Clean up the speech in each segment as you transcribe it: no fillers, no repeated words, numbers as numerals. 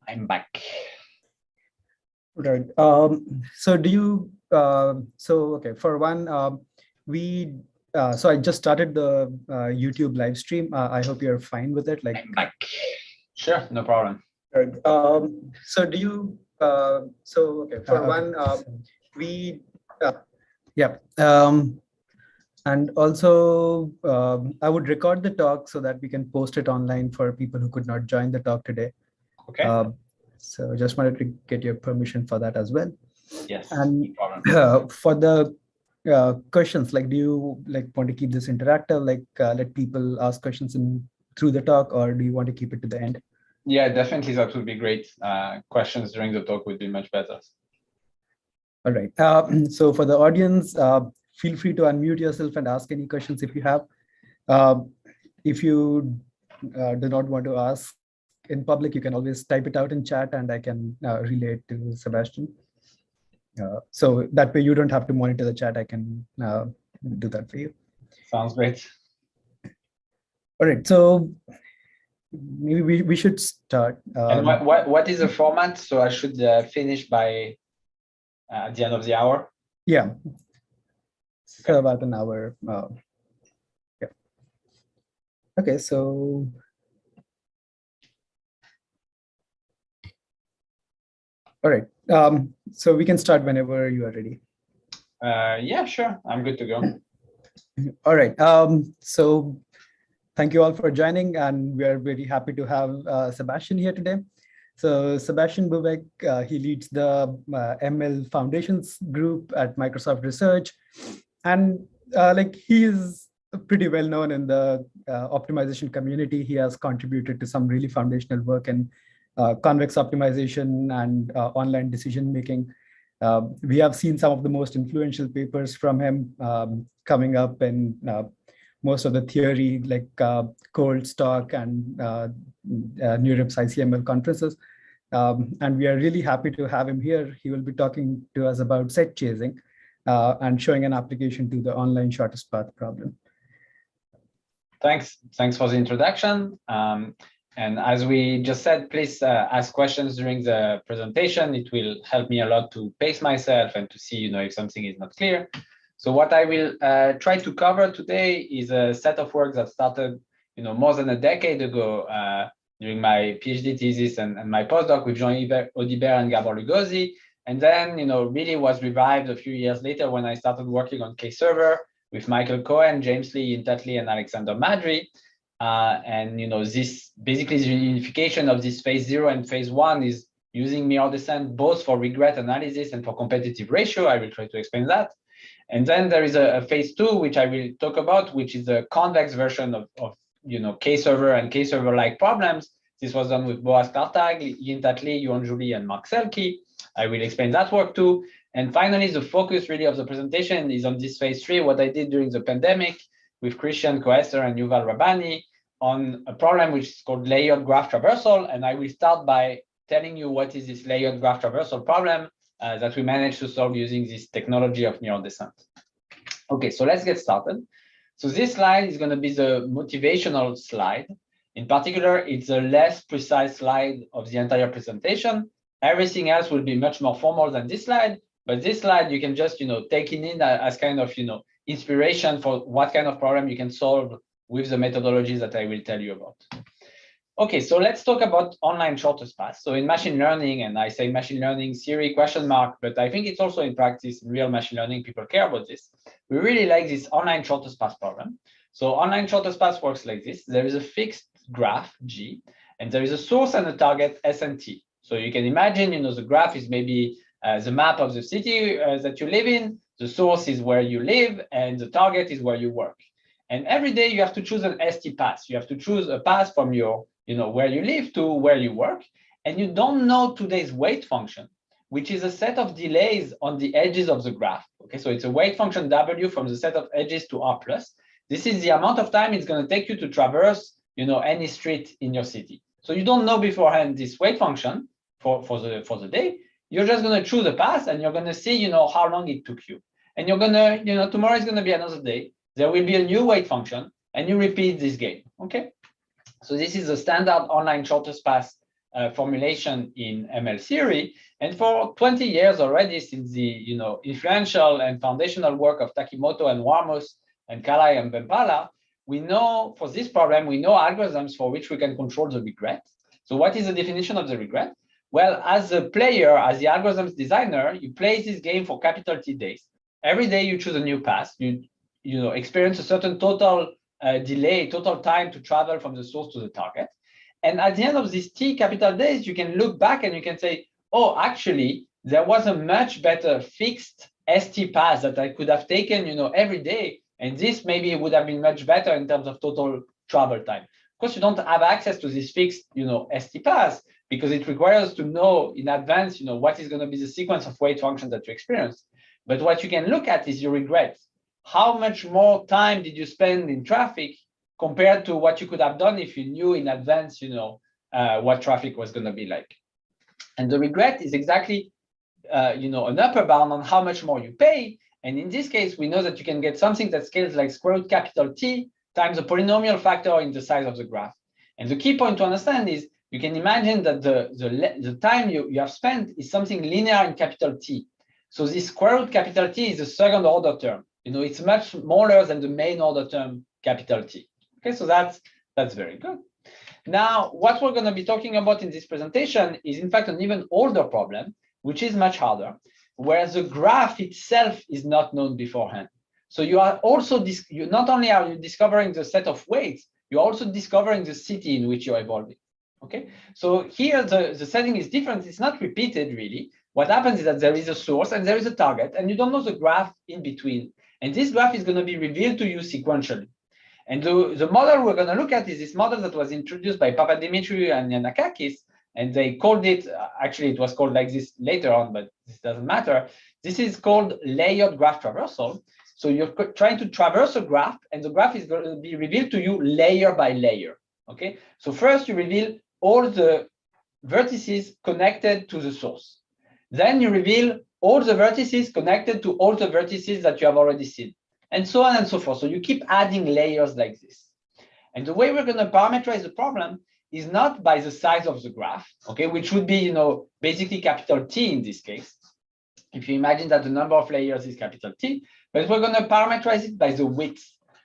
I'm back. Right. So do you, okay, for one, so I just started the YouTube live stream. I hope you're fine with it. Like, I'm back. Sure, no problem. Right. So do you, okay, for one, yeah. And also, I would record the talk so that we can post it online for people who could not join the talk today. Okay. So just wanted to get your permission for that as well. Yes, And no problem. for the questions, like, do you want to keep this interactive, let people ask questions through the talk, or do you want to keep it to the end? Yeah, definitely, that would be great. Questions during the talk would be much better. All right. So for the audience, feel free to unmute yourself and ask any questions if you have. If you do not want to ask in public, you can always type it out in chat and I can relay it to Sebastian. So that way you don't have to monitor the chat. I can do that for you. Sounds great. All right. So maybe we should start. And what is the format? So I should finish by at the end of the hour? Yeah. So okay. About an hour. Yeah. Okay. So. All right. So we can start whenever you are ready. Yeah, sure. I'm good to go. All right. So thank you all for joining, and we are very happy to have Sebastian here today. So Sebastian Bubeck, he leads the ML Foundations group at Microsoft Research, and he is pretty well known in the optimization community. He has contributed to some really foundational work in convex optimization and online decision making. We have seen some of the most influential papers from him coming up in most of the theory, like Cold Stock and NeurIPS ICML conferences. And we are really happy to have him here. He will be talking to us about set chasing and showing an application to the online shortest path problem. Thanks for the introduction. And as we just said, please ask questions during the presentation. It will help me a lot to pace myself and to see, if something is not clear. So what I will try to cover today is a set of work that started, more than a decade ago during my PhD thesis and my postdoc with Jean-Yves Audibert and Gabor Lugosi. And then, really was revived a few years later when I started working on K-server with Michael Cohen, James Lee, Yin Tat Lee, and Alexander Madry. And this basically the unification of this phase 0 and phase 1 is using mirror descent both for regret analysis and for competitive ratio. I will try to explain that. And then there is a phase 2, which I will talk about, which is the convex version of K-server and K-server-like problems. This was done with Boaz Kartag, Yin Tat Lee, Yuan Zhu and Mark Selke. I will explain that work too. And finally, the focus really of the presentation is on this phase 3, what I did during the pandemic with Christian Koester and Yuval Rabbani on a problem which is called layered graph traversal. And I will start by telling you what is this layered graph traversal problem that we managed to solve using this technology of mirror descent. Okay, so let's get started. So this slide is going to be the motivational slide. In particular, it's a less precise slide of the entire presentation. Everything else will be much more formal than this slide, but this slide you can just take it in as kind of inspiration for what kind of problem you can solve with the methodologies that I will tell you about. Okay, so let's talk about online shortest path. So in machine learning, and I say machine learning theory ? But I think it's also in practice in real machine learning, people care about this. We really like this online shortest path problem. So online shortest path works like this. There is a fixed graph G, and there is a source and a target S and T. So you can imagine, the graph is maybe the map of the city that you live in. The source is where you live, and the target is where you work. And every day you have to choose an ST path. You have to choose a path from your, where you live to where you work. And you don't know today's weight function, which is a set of delays on the edges of the graph. Okay, so it's a weight function W from the set of edges to R plus. This is the amount of time it's going to take you to traverse, any street in your city. So you don't know beforehand this weight function for the day. You're just going to choose a path, and you're going to see, how long it took you. And you're going to, tomorrow is going to be another day. There will be a new weight function, and you repeat this game. Okay. So this is a standard online shortest path formulation in ML theory. And for 20 years already, since the influential and foundational work of Takimoto and Warmus and Kalai and Bempala, we know for this problem, we know algorithms for which we can control the regret. So what is the definition of the regret? Well, as a player, as the algorithms designer, you play this game for capital T days. Every day you choose a new path. You experience a certain total delay, total time to travel from the source to the target. And at the end of these T capital days, you can look back and you can say, oh, actually, there was a much better fixed ST path that I could have taken, every day. And this maybe would have been much better in terms of total travel time. Of course, you don't have access to this fixed, ST path because it requires to know in advance, what is going to be the sequence of weight functions that you experience. But what you can look at is your regrets. How much more time did you spend in traffic compared to what you could have done if you knew in advance, what traffic was going to be like? And the regret is exactly, an upper bound on how much more you pay. And in this case, we know that you can get something that scales like square root capital T times a polynomial factor in the size of the graph. And the key point to understand is you can imagine that the time you have spent is something linear in capital T. So this square root capital T is a second order term. It's much smaller than the main order term capital T. Okay, so that's very good. Now, what we're going to be talking about in this presentation is in fact an even older problem, which is much harder, where the graph itself is not known beforehand. So you are also, not only are you discovering the set of weights, you're also discovering the city in which you're evolving. Okay, so here the setting is different. It's not repeated really. What happens is that there is a source and there is a target, and you don't know the graph in between. And this graph is going to be revealed to you sequentially. And the model we're going to look at is this model that was introduced by Papadimitriou and Yannakakis, and they called it, actually it was called like this later on, but this doesn't matter. This is called layered graph traversal. So you're trying to traverse a graph, and the graph is going to be revealed to you layer by layer. Okay, so first you reveal all the vertices connected to the source. Then you reveal all the vertices connected to all the vertices that you have already seen, and so on and so forth. So you keep adding layers like this. And the way we're going to parameterize the problem is not by the size of the graph, okay, which would be, basically capital T in this case, if you imagine that the number of layers is capital T, but we're going to parameterize it by the width,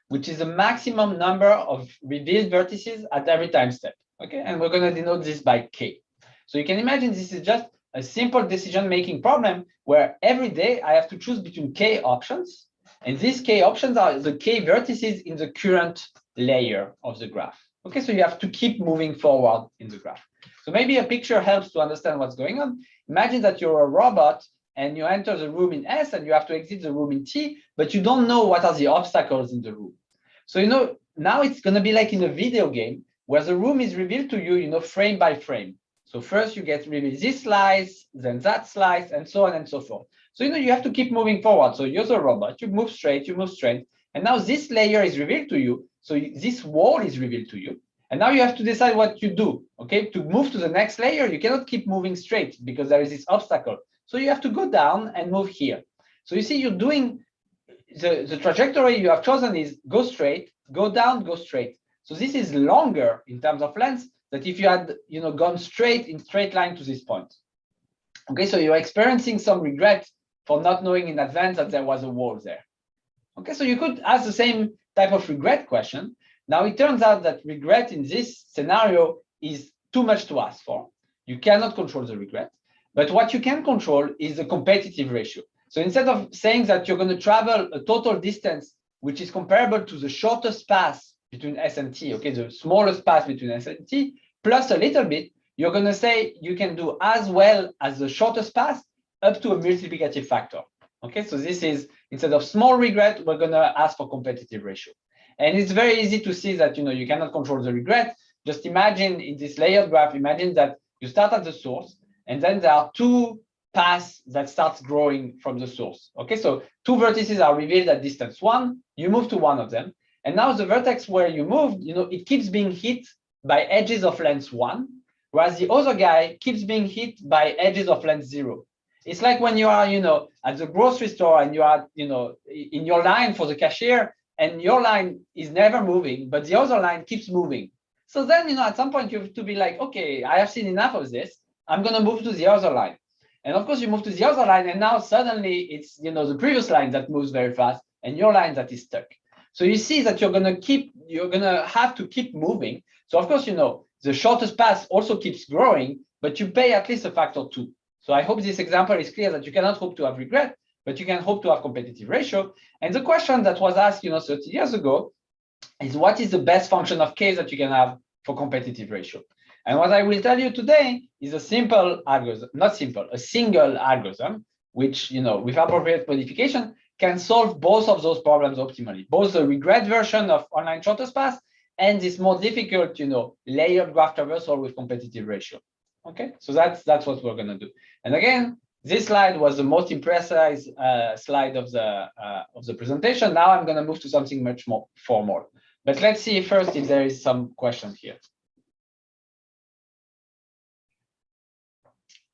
which is the maximum number of revealed vertices at every time step, okay? And we're going to denote this by K. So you can imagine this is just a simple decision-making problem where every day I have to choose between K options, and these K options are the K vertices in the current layer of the graph. Okay, so you have to keep moving forward in the graph. So maybe a picture helps to understand what's going on. Imagine that you're a robot and you enter the room in S and you have to exit the room in T, but you don't know what are the obstacles in the room. So, now it's going to be like in a video game where the room is revealed to you, frame by frame. So first you get revealed this slice, then that slice, and so on and so forth. So, you have to keep moving forward. So you're the robot, you move straight, and now this layer is revealed to you. So this wall is revealed to you. And now you have to decide what you do, okay? To move to the next layer, you cannot keep moving straight because there is this obstacle. So you have to go down and move here. So you see, you're doing, the trajectory you have chosen is go straight, go down, go straight. So this is longer in terms of length than if you had, gone straight in straight line to this point. Okay, so you're experiencing some regret for not knowing in advance that there was a wall there. Okay, so you could ask the same type of regret question. Now it turns out that regret in this scenario is too much to ask for. You cannot control the regret, but what you can control is the competitive ratio. So instead of saying that you're going to travel a total distance which is comparable to the shortest path between S and T, okay, the smallest path between S and T, plus a little bit, you're going to say you can do as well as the shortest path up to a multiplicative factor. Okay, so this is, instead of small regret, we're going to ask for competitive ratio. And it's very easy to see that, you cannot control the regret. Just imagine in this layered graph, imagine that you start at the source, and then there are two paths that starts growing from the source. Okay, so two vertices are revealed at distance 1, you move to one of them, and now the vertex where you moved, it keeps being hit by edges of length 1, whereas the other guy keeps being hit by edges of length 0. It's like when you are, at the grocery store and you are, in your line for the cashier, and your line is never moving, but the other line keeps moving. So then, at some point you have to be like, okay, I have seen enough of this. I'm going to move to the other line. And of course, you move to the other line, and now suddenly it's, the previous line that moves very fast and your line that is stuck. So you see that you're going to have to keep moving. So of course, the shortest path also keeps growing, but you pay at least a factor 2. So I hope this example is clear that you cannot hope to have regret, but you can hope to have competitive ratio. And the question that was asked, 30 years ago is what is the best function of k that you can have for competitive ratio? And what I will tell you today is a simple algorithm, a single algorithm, which, with appropriate modification, can solve both of those problems optimally, both the regret version of online shortest path and this more difficult, layered graph traversal with competitive ratio. Okay, so that's what we're going to do. And again, this slide was the most impressive slide of the presentation. Now I'm going to move to something much more formal. But let's see first if there is some question here.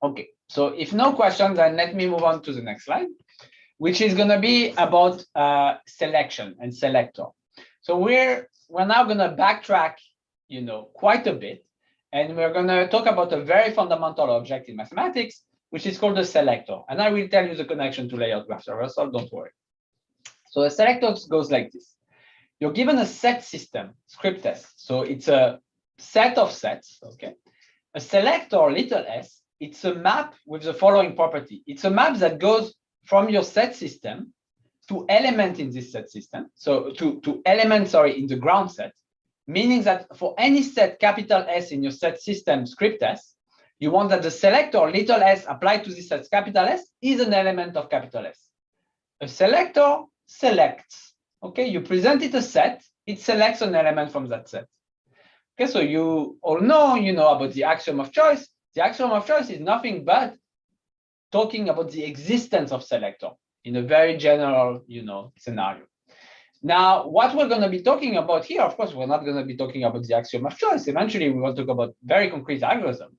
Okay, so if no question, then let me move on to the next slide, which is going to be about selection and selector. So we're now going to backtrack, quite a bit, and we're going to talk about a very fundamental object in mathematics, which is called a selector. And I will tell you the connection to layered graph traversal, don't worry. So a selector goes like this. You're given a set system, script S. So it's a set of sets, okay? A selector, little s, it's a map with the following property. It's a map that goes from your set system to element in this set system. So to element, in the ground set, meaning that for any set capital S in your set system script S, you want that the selector little s applied to this set capital S is an element of capital S. A selector selects. Okay, you present it a set, it selects an element from that set. Okay, so you all know, about the axiom of choice. The axiom of choice is nothing but talking about the existence of selector in a very general, scenario. Now, what we're going to be talking about here, of course, we're not going to be talking about the axiom of choice. Eventually, we will talk about very concrete algorithms.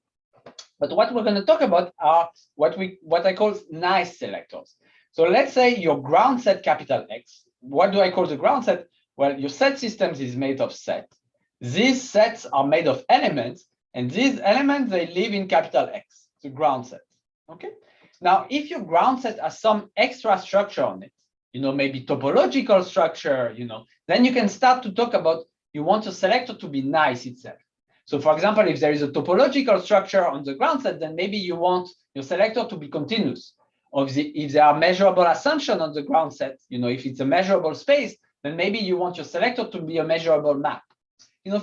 But what we're going to talk about are what I call nice selectors. So let's say your ground set capital X. What do I call the ground set? Well, your set systems is made of sets. These sets are made of elements, and these elements, they live in capital X, the ground set. Okay. Now, if your ground set has some extra structure on it, maybe topological structure, then you can start to talk about you want a selector to be nice itself. So for example, if there is a topological structure on the ground set, then maybe you want your selector to be continuous. Or if there are measurable assumptions on the ground set, if it's a measurable space, then maybe you want your selector to be a measurable map.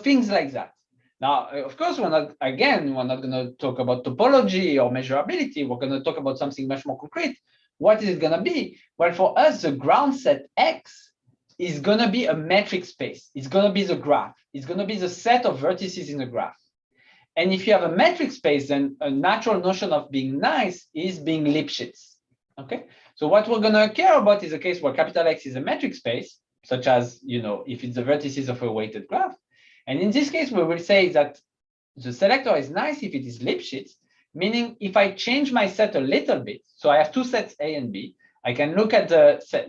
Things like that. Now, of course, we're not going to talk about topology or measurability. We're going to talk about something much more concrete. What is it going to be? Well, for us, the ground set X is going to be a metric space. It's going to be the graph. It's going to be the set of vertices in the graph. And if you have a metric space, then a natural notion of being nice is being Lipschitz. Okay. So what we're going to care about is a case where capital X is a metric space, such as, if it's the vertices of a weighted graph. And in this case, we will say that the selector is nice if it is Lipschitz, meaning if I change my set a little bit, so I have two sets A and B, I can look at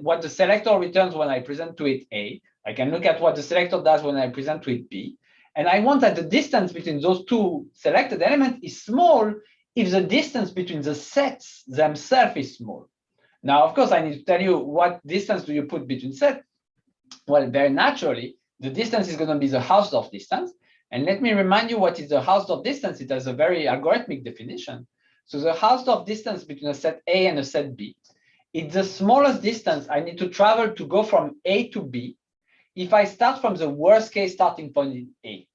what the selector returns when I present to it A. I can look at what the selector does when I present to it B. And I want that the distance between those two selected elements is small if the distance between the sets themselves is small. Now, of course, I need to tell you what distance do you put between sets. Well, very naturally, the distance is going to be the Hausdorff distance. And let me remind you what is the Hausdorff distance. It has a very algorithmic definition. So the Hausdorff distance between a set A and a set B, it's the smallest distance I need to travel to go from A to B if I start from the worst case starting point in A.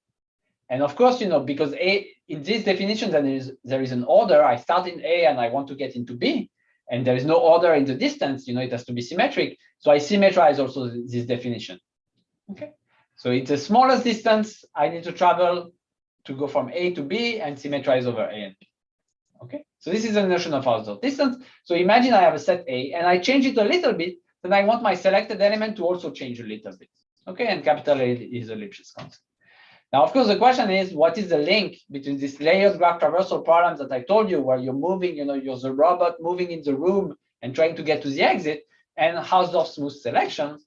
And of course, because A, in this definition, then there is an order. I start in A and I want to get into B. And there is no order in the distance, it has to be symmetric. So I symmetrize also this definition. Okay. So it's the smallest distance I need to travel to go from A to B and symmetrize over A and B. Okay, so this is the notion of Hausdorff distance. So imagine I have a set A and I change it a little bit, then I want my selected element to also change a little bit. Okay, and capital A is a Lipschitz constant. Now, of course, the question is, what is the link between this layered graph traversal problems that I told you, where you're moving, you're the robot moving in the room and trying to get to the exit, and Hausdorff smooth selection?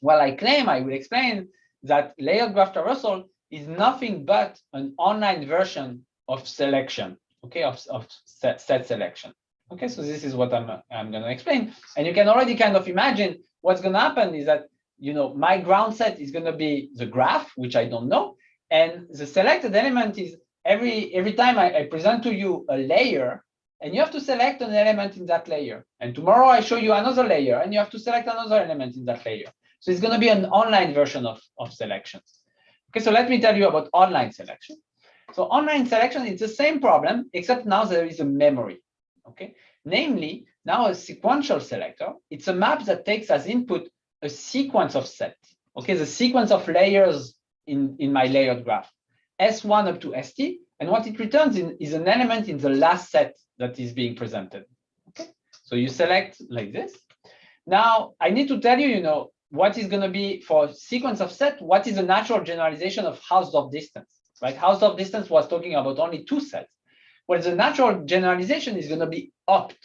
Well, I will explain that layered graph traversal is nothing but an online version of selection, okay, of set selection. Okay, so this is what I'm going to explain. And you can already kind of imagine what's going to happen is that, you know, my ground set is going to be the graph, which I don't know. And the selected element is every time I present to you a layer, and you have to select an element in that layer. And tomorrow I show you another layer, and you have to select another element in that layer. So it's going to be an online version of selections. Okay, so let me tell you about online selection. So online selection is the same problem, except now there is a memory. Okay, namely, now a sequential selector, it's a map that takes as input a sequence of sets. Okay, the sequence of layers in my layered graph, S1 up to ST, and what it returns is an element in the last set that is being presented. Okay, so you select like this. Now I need to tell you, you know, what is going to be for sequence of set, what is the natural generalization of Hausdorff distance, right? Hausdorff distance was talking about only two sets. Well, the natural generalization is going to be opt.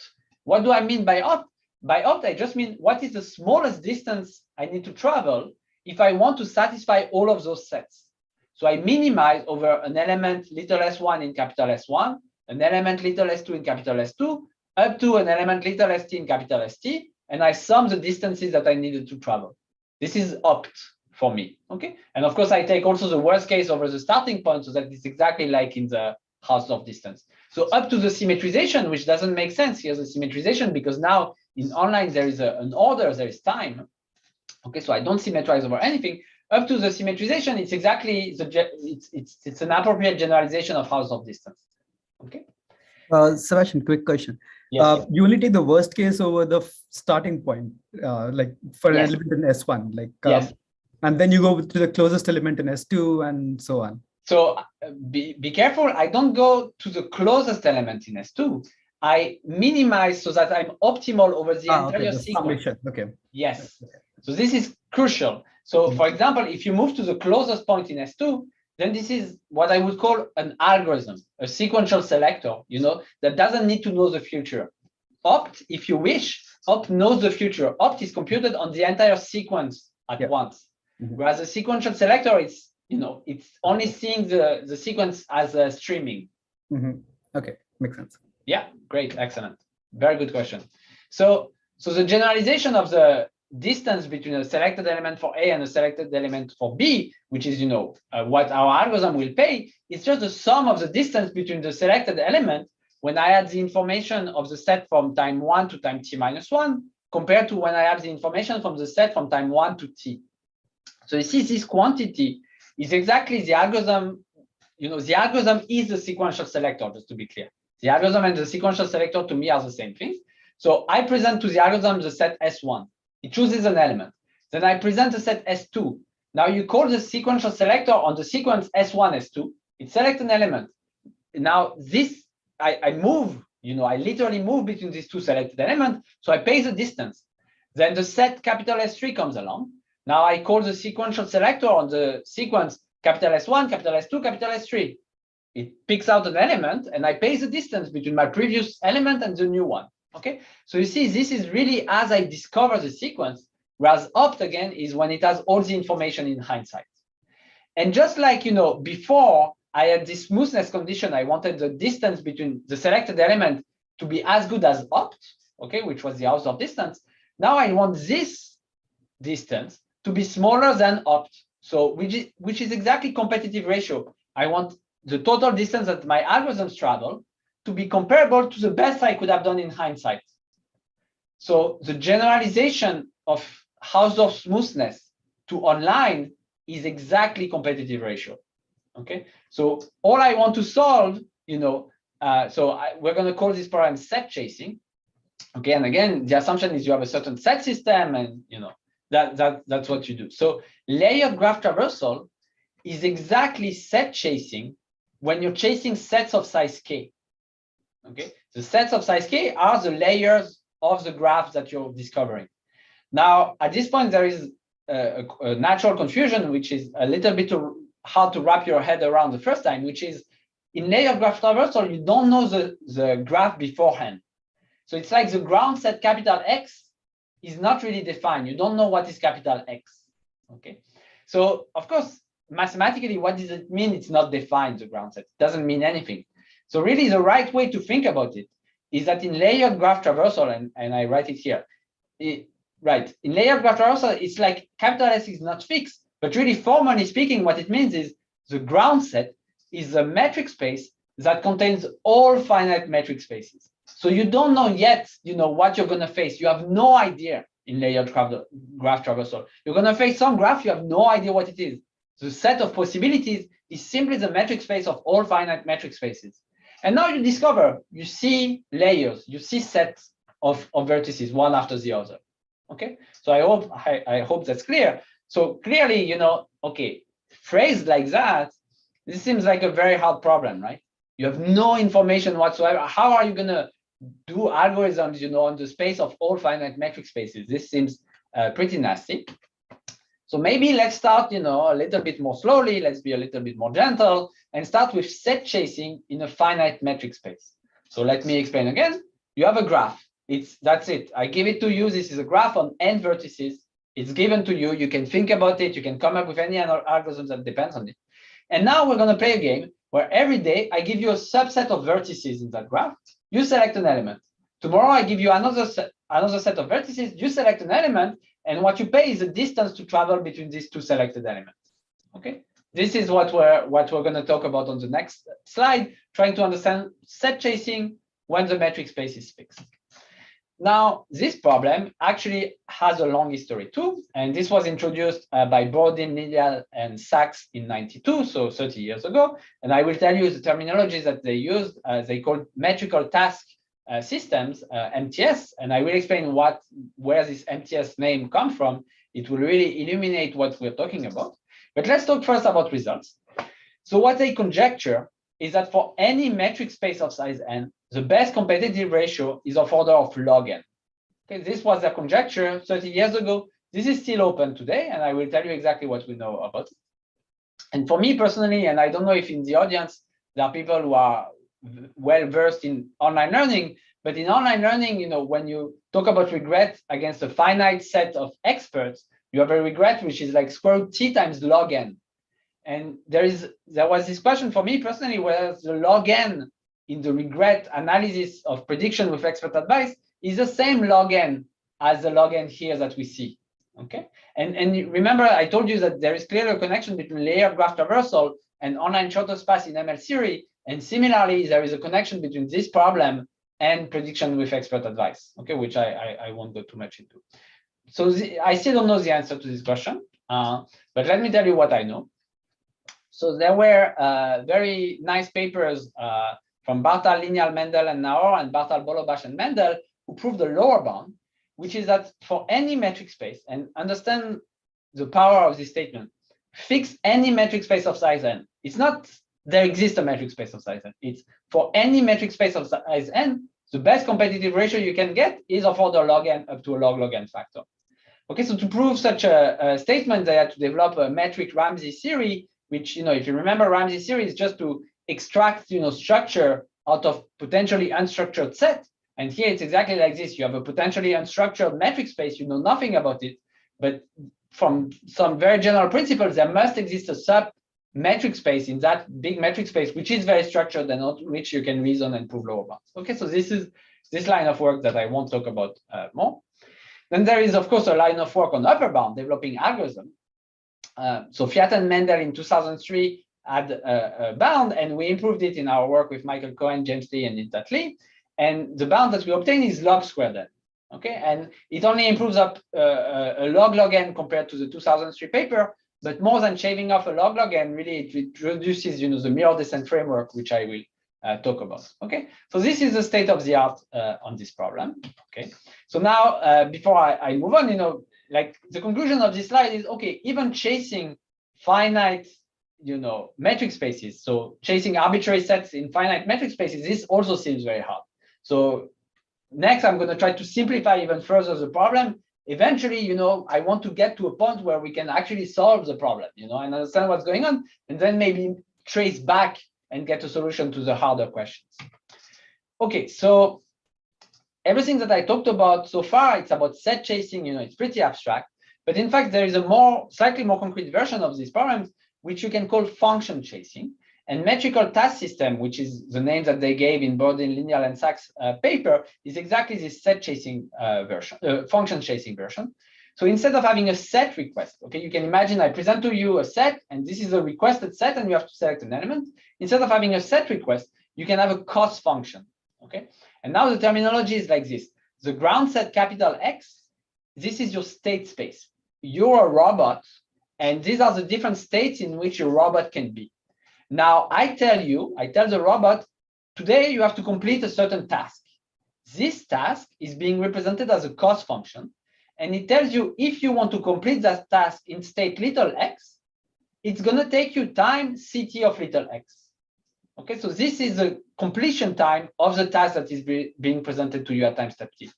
What do I mean by opt? By opt, I just mean what is the smallest distance I need to travel if I want to satisfy all of those sets. So I minimize over an element little s1 in capital S1, an element little s2 in capital S2, up to an element little st in capital ST, and I sum the distances that I needed to travel. This is opt for me, okay? And of course, I take also the worst case over the starting point so that it's exactly like in the Hausdorff distance. So up to the symmetrization, which doesn't make sense. Here's the symmetrization because now in online there is an order, there is time. Okay, so I don't symmetrize over anything. Up to the symmetrization, it's exactly it's an appropriate generalization of Hausdorff distance. Okay. Sebastian, quick question. Yes. You only take the worst case over the starting point, like for an Yes. element in S1, like yes. And then you go to the closest element in S2 and so on. So be careful. I don't go to the closest element in S2. I minimize so that I'm optimal over the entire sequence. Okay. Yes. So this is crucial. So for example, if you move to the closest point in S2, then this is what I would call an algorithm, a sequential selector, you know, that doesn't need to know the future. Opt, if you wish, opt knows the future. Opt is computed on the entire sequence at once. Whereas a sequential selector, it's, you know, it's only seeing the sequence as a streaming. Okay, makes sense. Yeah, great, excellent. Very good question. So the generalization of the distance between a selected element for A and a selected element for B, which is, you know, what our algorithm will pay, is just the sum of the distance between the selected element when I add the information of the set from time 1 to time t minus 1, compared to when I have the information from the set from time 1 to t. So you see this quantity is exactly the algorithm, you know, the algorithm is the sequential selector, just to be clear. The algorithm and the sequential selector to me are the same thing. So I present to the algorithm the set S1. It chooses an element. Then I present the set S2. Now you call the sequential selector on the sequence S1, S2. It selects an element. Now this, I move, you know, I literally move between these two selected elements. So I pay the distance. Then the set capital S3 comes along. Now I call the sequential selector on the sequence capital S1, capital S2, capital S3. It picks out an element and I pay the distance between my previous element and the new one. Okay, so you see, this is really as I discover the sequence, whereas opt again is when it has all the information in hindsight. And just like, you know, before I had this smoothness condition, I wanted the distance between the selected element to be as good as opt, okay, which was the Hausdorff distance. Now I want this distance to be smaller than opt. So which is exactly competitive ratio. I want the total distance that my algorithms travel to be comparable to the best I could have done in hindsight. So the generalization of Hausdorff smoothness to online is exactly competitive ratio. Okay, so all I want to solve, you know, we're going to call this problem set chasing. Okay, and again, the assumption is you have a certain set system, and you know that's what you do. So layered graph traversal is exactly set chasing when you're chasing sets of size k. Okay, the sets of size k are the layers of the graph that you're discovering. Now, at this point, there is a natural confusion, which is a little bit hard to wrap your head around the first time, which is in layered graph traversal, you don't know the graph beforehand. So it's like the ground set capital X is not really defined. You don't know what is capital X. Okay, so of course, mathematically, what does it mean? It's not defined, the ground set. It doesn't mean anything. So really the right way to think about it is that in layered graph traversal, and I write it here, in layered graph traversal, it's like capital S is not fixed, but really formally speaking, what it means is the ground set is a metric space that contains all finite metric spaces. So you don't know yet, what you're going to face. You have no idea in layered graph traversal. You're going to face some graph, you have no idea what it is. The set of possibilities is simply the metric space of all finite metric spaces. And now you discover, you see layers, you see sets of vertices one after the other. Okay, so I hope that's clear. So clearly, okay, phrased like that, this seems like a very hard problem, right? You have no information whatsoever. How are you going to do algorithms, on the space of all finite metric spaces? This seems pretty nasty. So maybe let's start, a little bit more slowly. Let's be a little bit more gentle and start with set chasing in a finite metric space. So let me explain again. You have a graph. That's it. I give it to you. This is a graph on n vertices. It's given to you. You can think about it. You can come up with any other algorithm that depends on it. And now we're going to play a game where every day I give you a subset of vertices in that graph. You select an element. Tomorrow I give you another set of vertices. You select an element, and what you pay is the distance to travel between these two selected elements. Okay, this is what we're going to talk about on the next slide, trying to understand set chasing when the metric space is fixed. Now, this problem actually has a long history too, and this was introduced by Brodin, Lidial, and Sachs in '92, so 30 years ago. And I will tell you the terminology that they used. They called metrical task systems, MTS, and I will explain where this MTS name comes from. It will really illuminate what we're talking about. But let's talk first about results. So what they conjecture is that for any metric space of size n, the best competitive ratio is of order of log n. Okay, this was their conjecture 30 years ago. This is still open today, and I will tell you exactly what we know about it. And for me personally, and I don't know if in the audience there are people who are well versed in online learning, but in online learning, when you talk about regret against a finite set of experts, you have a regret which is like square root t times log n. And there was this question for me personally, whether the log n in the regret analysis of prediction with expert advice is the same log n as the log n here that we see. Okay, and remember I told you that there is clearly a connection between layered graph traversal and online shortest path in ML theory, and similarly there is a connection between this problem and prediction with expert advice. Okay, which I won't go too much into. So I still don't know the answer to this question, but let me tell you what I know. So there were very nice papers from Bartal, Lineal, Mendel, and Naor, and Bartal, Bolobash, and Mendel, who proved the lower bound, which is that for any metric space, and understand the power of this statement, fix any metric space of size n. It's not there exists a metric space of size n. It's for any metric space of size n, the best competitive ratio you can get is of order log n up to a log n factor. Okay, so to prove such a statement, they had to develop a metric Ramsey theory, which, if you remember, Ramsey theory is just to extract, structure out of potentially unstructured set. And here it's exactly like this. You have a potentially unstructured metric space, you know nothing about it, but from some very general principles, there must exist a sub metric space in that big metric space, which is very structured and on which you can reason and prove lower bounds. Okay, so this is this line of work that I won't talk about more. Then there is, of course, a line of work on upper bound, developing algorithm. So Fiat and Mendel in 2003 had a bound, and we improved it in our work with Michael Cohen, James Lee, and Intat Lee. And the bound that we obtain is log squared n. Okay, and it only improves up a log n compared to the 2003 paper, but more than shaving off a log n, really it introduces, the mirror descent framework, which I will talk about. Okay, so this is the state of the art on this problem. Okay, so now before I move on, like the conclusion of this slide is, okay, even chasing finite, metric spaces, so chasing arbitrary sets in finite metric spaces, this also seems very hard. So next, I'm going to try to simplify even further the problem. Eventually, I want to get to a point where we can actually solve the problem, and understand what's going on, and then maybe trace back and get a solution to the harder questions. Okay, so everything that I talked about so far, it's about set chasing, it's pretty abstract, but in fact, there is a slightly more concrete version of these problems, which you can call function chasing. And metrical task system, which is the name that they gave in Burdin, Lineal, and Sachs paper, is exactly this set chasing version, function chasing version. So instead of having a set request, okay, you can imagine I present to you a set, and this is a requested set, and you have to select an element. Instead of having a set request, you can have a cost function, okay? And now the terminology is like this. The ground set capital X, this is your state space. You're a robot, and these are the different states in which your robot can be. Now, I tell the robot, today you have to complete a certain task. This task is being represented as a cost function, and it tells you if you want to complete that task in state little x, it's going to take you time ct of little x. Okay, so this is the completion time of the task that is being presented to you at time step t.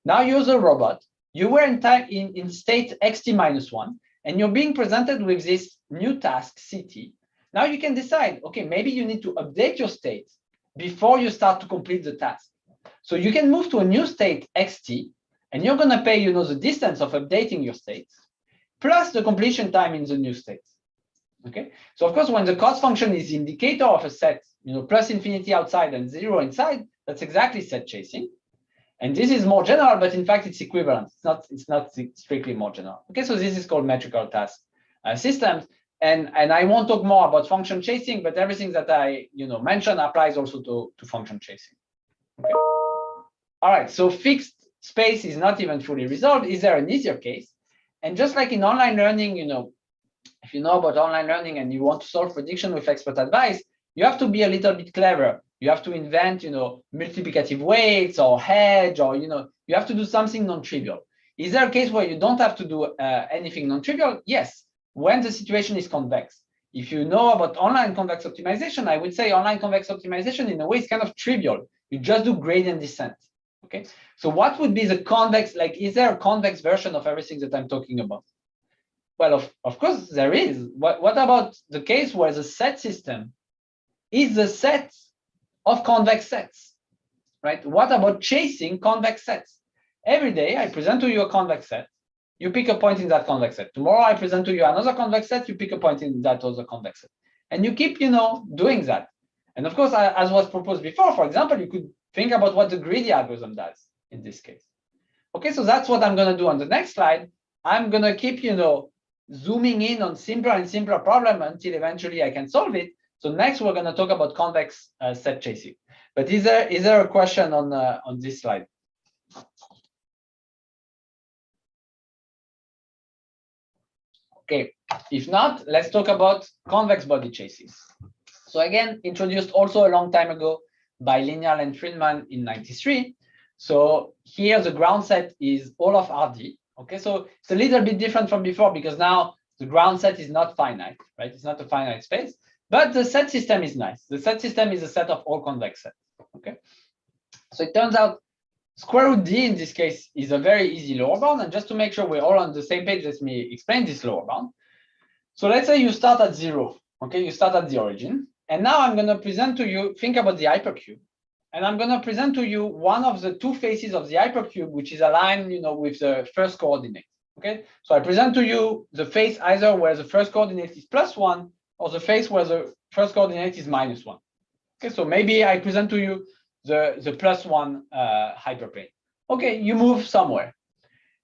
Now you're the robot, you were in state xt minus 1, and you're being presented with this new task ct. Now you can decide, okay, maybe you need to update your state before you start to complete the task. So you can move to a new state xt, and you're going to pay, the distance of updating your states, plus the completion time in the new state. Okay. So of course, when the cost function is the indicator of a set, plus infinity outside and 0 inside, that's exactly set chasing. And this is more general, but in fact, it's equivalent. It's not strictly more general. Okay. So this is called metrical task systems. And I won't talk more about function chasing, but everything that I mentioned applies also to function chasing. Okay. All right. So fixed space is not even fully resolved. Is there an easier case? And just like in online learning, if you know about online learning and you want to solve prediction with expert advice, you have to be a little bit clever. You have to invent, multiplicative weights or hedge, or you have to do something non-trivial. Is there a case where you don't have to do anything non-trivial? Yes. When the situation is convex. If you know about online convex optimization, I would say online convex optimization in a way is kind of trivial. You just do gradient descent. Okay. So what would be the convex? Like, is there a convex version of everything that I'm talking about? Well, of course there is. What about the case where the set system is the set of convex sets, right? What about chasing convex sets? Every day I present to you a convex set. You pick a point in that convex set. Tomorrow I present to you another convex set. You pick a point in that other convex set, and you keep, doing that. And of course, as was proposed before, for example, you could think about what the greedy algorithm does in this case. Okay, so that's what I'm going to do on the next slide. I'm going to keep, zooming in on simpler and simpler problem until eventually I can solve it. So next we're going to talk about convex set chasing. But is there a question on this slide? Okay, if not, let's talk about convex body chases. So again, introduced also a long time ago by Lineal and Friedman in '93. So here the ground set is all of RD. Okay, so it's a little bit different from before because now the ground set is not finite, right? It's not a finite space, but the set system is nice. The set system is a set of all convex sets. Okay, so it turns out square root d in this case is a very easy lower bound. And just to make sure we're all on the same page, let me explain this lower bound. So let's say you start at 0. Okay, you start at the origin. And now I'm going to present to you, think about the hypercube. And I'm going to present to you one of the two faces of the hypercube, which is aligned, with the first coordinate. Okay, so I present to you the face either where the first coordinate is +1 or the face where the first coordinate is -1. Okay, so maybe I present to you the +1 hyperplane. Okay, you move somewhere.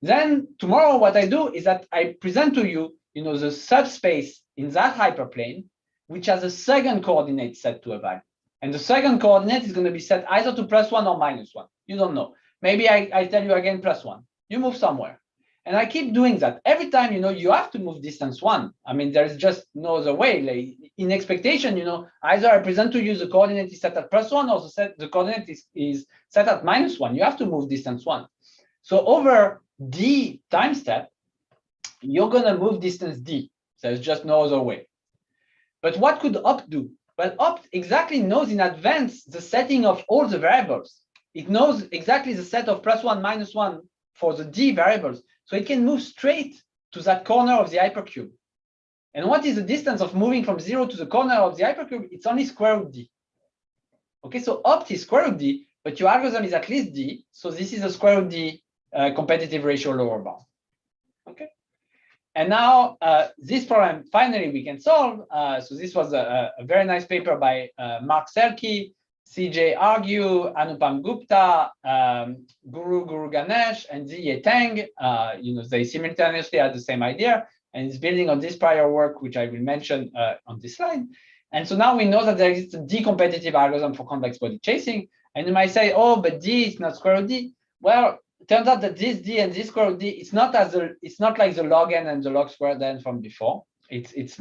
Then tomorrow, what I do is that I present to you, the subspace in that hyperplane, which has a second coordinate set to a value. And the second coordinate is going to be set either to +1 or -1. You don't know. Maybe I tell you again +1. You move somewhere. And I keep doing that. Every time, you have to move distance 1. I mean, there's just no other way. Like, in expectation, either I present to you the coordinate is set at +1 or the coordinate is set at -1. You have to move distance 1. So over d time step, you're going to move distance d. There's just no other way. But what could opt do? Well, opt exactly knows in advance the setting of all the variables. It knows exactly the set of +1, -1 for the d variables. So it can move straight to that corner of the hypercube. And what is the distance of moving from 0 to the corner of the hypercube? It's only square root d. Okay, so opt is square root d, but your algorithm is at least d. So this is a square root d competitive ratio lower bound. Okay. And now this problem, finally, we can solve. So this was a very nice paper by Mark Selke, CJ Argue, Anupam Gupta, Guru Ganesh, and Ziye Tang. They simultaneously had the same idea, and it's building on this prior work, which I will mention on this slide. And so now we know that there exists a D-competitive algorithm for convex body chasing. And you might say, oh, but D is not square root D. Well, it turns out that this D and this square root D, it's not like the log n and the log squared n from before. It's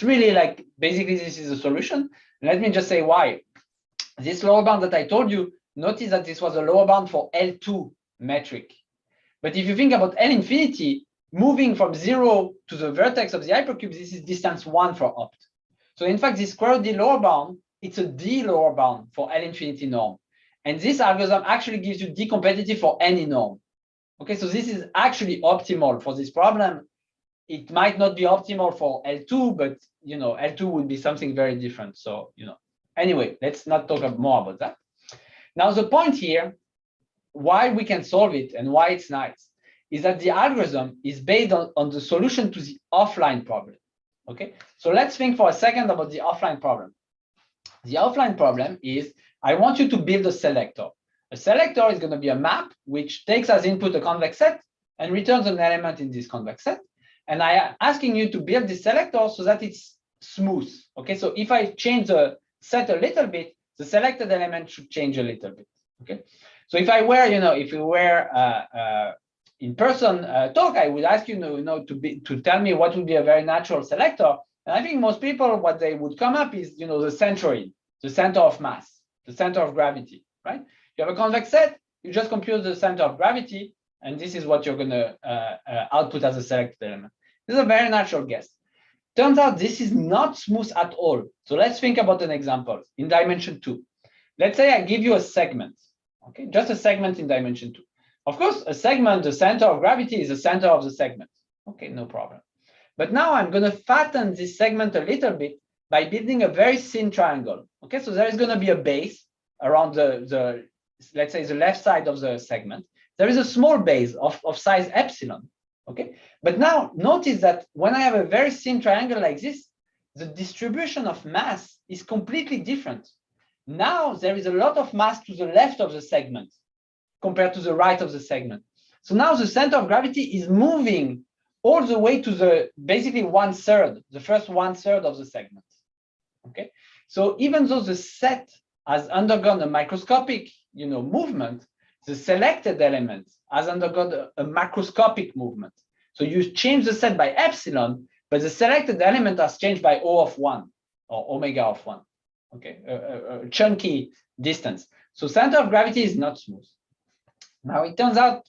really like, basically this is a solution. Let me just say why. This lower bound that I told you, notice that this was a lower bound for L2 metric. But if you think about L infinity, moving from 0 to the vertex of the hypercube, this is distance 1 for opt. So in fact, this square root D lower bound, it's a D lower bound for L infinity norm. And this algorithm actually gives you D competitive for any norm. Okay, so this is actually optimal for this problem. It might not be optimal for L2, but L2 would be something very different. So, anyway, let's not talk more about that. Now, the point here, why we can solve it and why it's nice, is that the algorithm is based on the solution to the offline problem. Okay, so let's think for a second about the offline problem. The offline problem is, I want you to build a selector. A selector is going to be a map which takes as input a convex set and returns an element in this convex set. And I am asking you to build this selector so that it's smooth. Okay, so if I change the set a little bit, the selected element should change a little bit. Okay, so if I were, if you were in-person talk, I would ask you, to tell me what would be a very natural selector. And I think most people, what they would come up is, the centroid, the center of mass, the center of gravity, right? You have a convex set, you just compute the center of gravity, and this is what you're going to output as a selected element. This is a very natural guess. Turns out this is not smooth at all. So let's think about an example in dimension 2. Let's say I give you a segment, okay, just a segment in dimension 2. Of course, a segment, the center of gravity is the center of the segment. Okay, no problem. But now I'm going to fatten this segment a little bit by building a very thin triangle. Okay, so there is going to be a base around the let's say, the left side of the segment. There is a small base of size epsilon. Okay, but now notice that when I have a very thin triangle like this, the distribution of mass is completely different. Now there is a lot of mass to the left of the segment compared to the right of the segment. So now the center of gravity is moving all the way to the basically 1/3, the first 1/3 of the segment. Okay, so even though the set has undergone a microscopic, movement, the selected element has undergone a macroscopic movement. So you change the set by epsilon, but the selected element has changed by O of 1 or omega of 1. Okay, a chunky distance. So center of gravity is not smooth. Now it turns out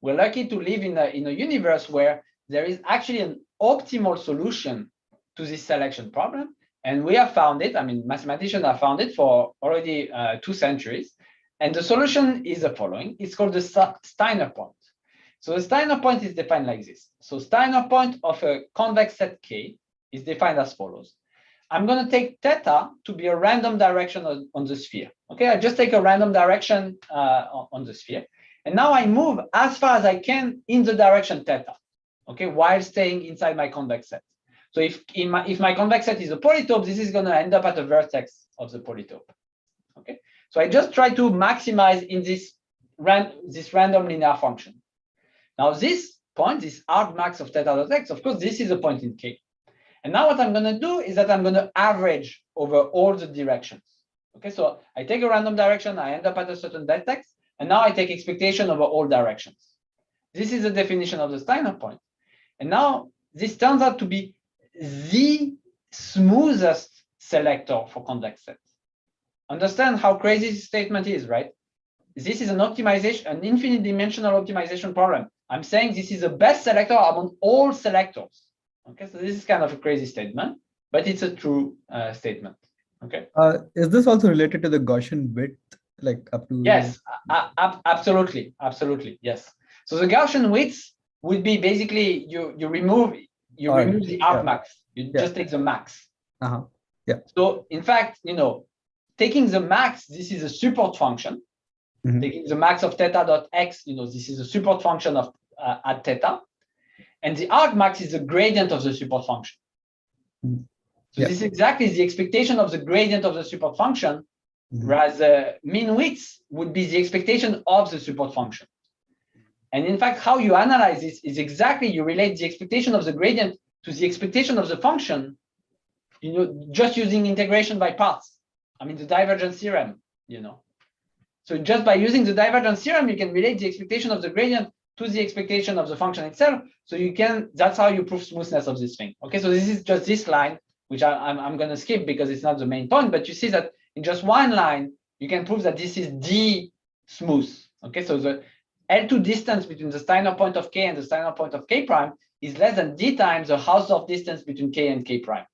we're lucky to live in a universe where there is actually an optimal solution to this selection problem. And we have found it. I mean, mathematicians have found it for already 2 centuries. And the solution is the following. It's called the Steiner point. So the Steiner point is defined like this. So Steiner point of a convex set K is defined as follows. I'm going to take theta to be a random direction on the sphere. Okay, I just take a random direction on the sphere. And now I move as far as I can in the direction theta, okay, while staying inside my convex set. So if my convex set is a polytope, this is going to end up at the vertex of the polytope. Okay, so I just try to maximize in this random linear function. Now this point, this argmax of theta dot x, of course, this is a point in K. And now what I'm going to do is that I'm going to average over all the directions. Okay, so I take a random direction, I end up at a certain vertex, and now I take expectation over all directions. This is the definition of the Steiner point. And now this turns out to be the smoothest selector for convex sets. Understand how crazy this statement is, right? This is an optimization, an infinite dimensional optimization problem. I'm saying this is the best selector among all selectors. Okay, so this is kind of a crazy statement, but it's a true statement. Okay. Is this also related to the Gaussian width, like up to? Yes, absolutely, yes. So the Gaussian width would be basically you remove the argmax. You just take the max. Yeah. So in fact, taking the max, this is a support function. Taking the max of theta dot x, this is a support function of at theta. and the argmax is the gradient of the support function. So this is exactly the expectation of the gradient of the support function, whereas the mean width would be the expectation of the support function. And in fact, how you analyze this is exactly you relate the expectation of the gradient to the expectation of the function, just using integration by parts. I mean, the divergence theorem, So just by using the divergence theorem, you can relate the expectation of the gradient to the expectation of the function itself. So that's how you prove smoothness of this thing. Okay, so this is just this line, which I'm going to skip because it's not the main point, but you see that in just one line, you can prove that this is D smooth. Okay, so the L2 distance between the Steiner point of K and the Steiner point of K prime is less than D times the Hausdorff distance between K and K prime.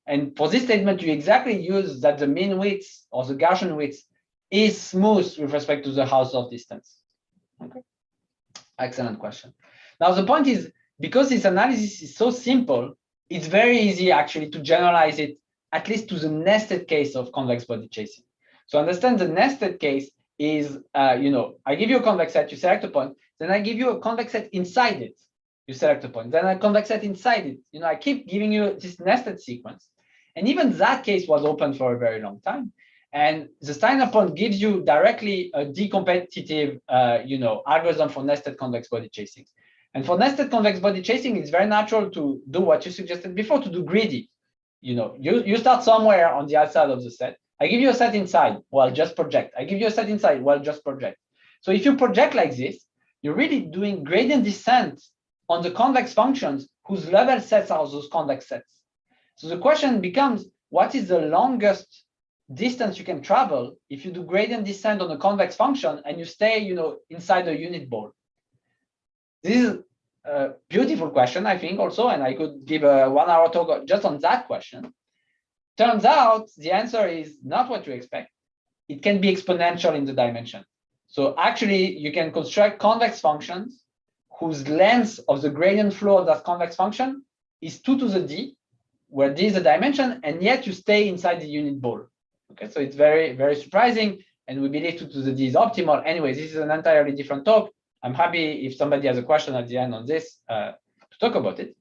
And for this statement, you exactly use that the mean width or the Gaussian width is smooth with respect to the Hausdorff distance. Okay, excellent question. Now the point is, because this analysis is so simple, it's very easy actually to generalize it at least to the nested case of convex body chasing. So understand the nested case is, I give you a convex set, you select a point, then I give you a convex set inside it, you select a point, then a convex set inside it. I keep giving you this nested sequence. And even that case was open for a very long time. And the Steiner point gives you directly a decompetitive, algorithm for nested convex body chasing. And for nested convex body chasing, it's very natural to do what you suggested before, to do greedy. You start somewhere on the outside of the set. I give you a set inside, well, just project. I give you a set inside, well, just project. So if you project like this, you're really doing gradient descent on the convex functions whose level sets are those convex sets. So the question becomes, what is the longest distance you can travel if you do gradient descent on a convex function and you stay, inside a unit ball? This is a beautiful question, I think, also, and I could give a 1 hour talk just on that question. Turns out the answer is not what you expect. It can be exponential in the dimension. So actually, you can construct convex functions whose length of the gradient flow of that convex function is 2 to the d, where d is the dimension, and yet you stay inside the unit ball. Okay, so it's very, very surprising, and we believe 2 to the d is optimal. Anyway, this is an entirely different talk. I'm happy if somebody has a question at the end on this to talk about it.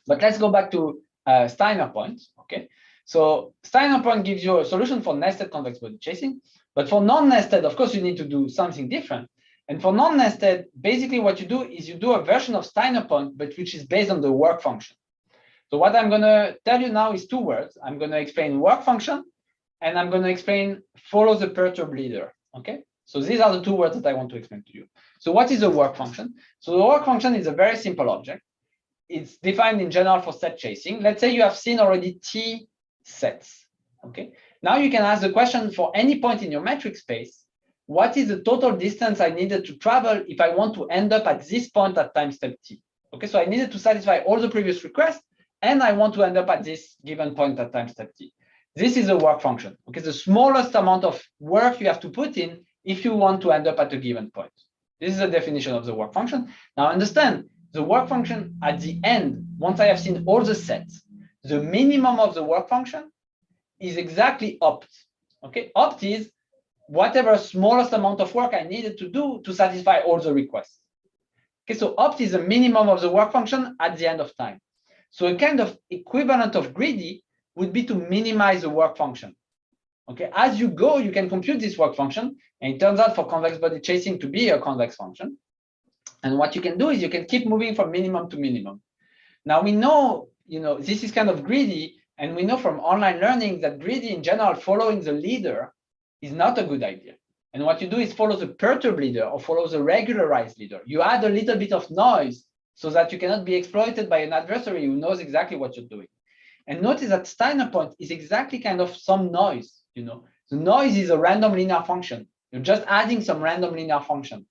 But let's go back to Steiner Point. Okay, so Steiner Point gives you a solution for nested convex body chasing, but for non-nested, of course, you need to do something different. And for non-nested, basically what you do is you do a version of Steiner Point, but which is based on the work function. So what I'm going to tell you now is 2 words. I'm going to explain work function, and I'm going to explain follow the perturb leader. Okay, so these are the 2 words that I want to explain to you. So what is a work function? So the work function is a very simple object. It's defined in general for set chasing. Let's say you have seen already T sets. Okay, now you can ask the question for any point in your metric space, what is the total distance I needed to travel if I want to end up at this point at time step T? Okay, so I needed to satisfy all the previous requests, and I want to end up at this given point at time step T. This is a work function. Okay, the smallest amount of work you have to put in if you want to end up at a given point. This is the definition of the work function. Now understand, the work function at the end, once I have seen all the sets, the minimum of the work function is exactly opt. Okay, opt is whatever smallest amount of work I needed to do to satisfy all the requests. Okay, so opt is the minimum of the work function at the end of time. So a kind of equivalent of greedy would be to minimize the work function. Okay, as you go, you can compute this work function, and it turns out for convex body chasing to be a convex function. And what you can do is you can keep moving from minimum to minimum. Now we know, this is kind of greedy, and we know from online learning that greedy in general, following the leader, is not a good idea. And what you do is follow the perturb leader or follow the regularized leader. You add a little bit of noise so that you cannot be exploited by an adversary who knows exactly what you're doing. And notice that Steiner point is exactly kind of some noise. The noise is a random linear function. You're just adding some random linear function.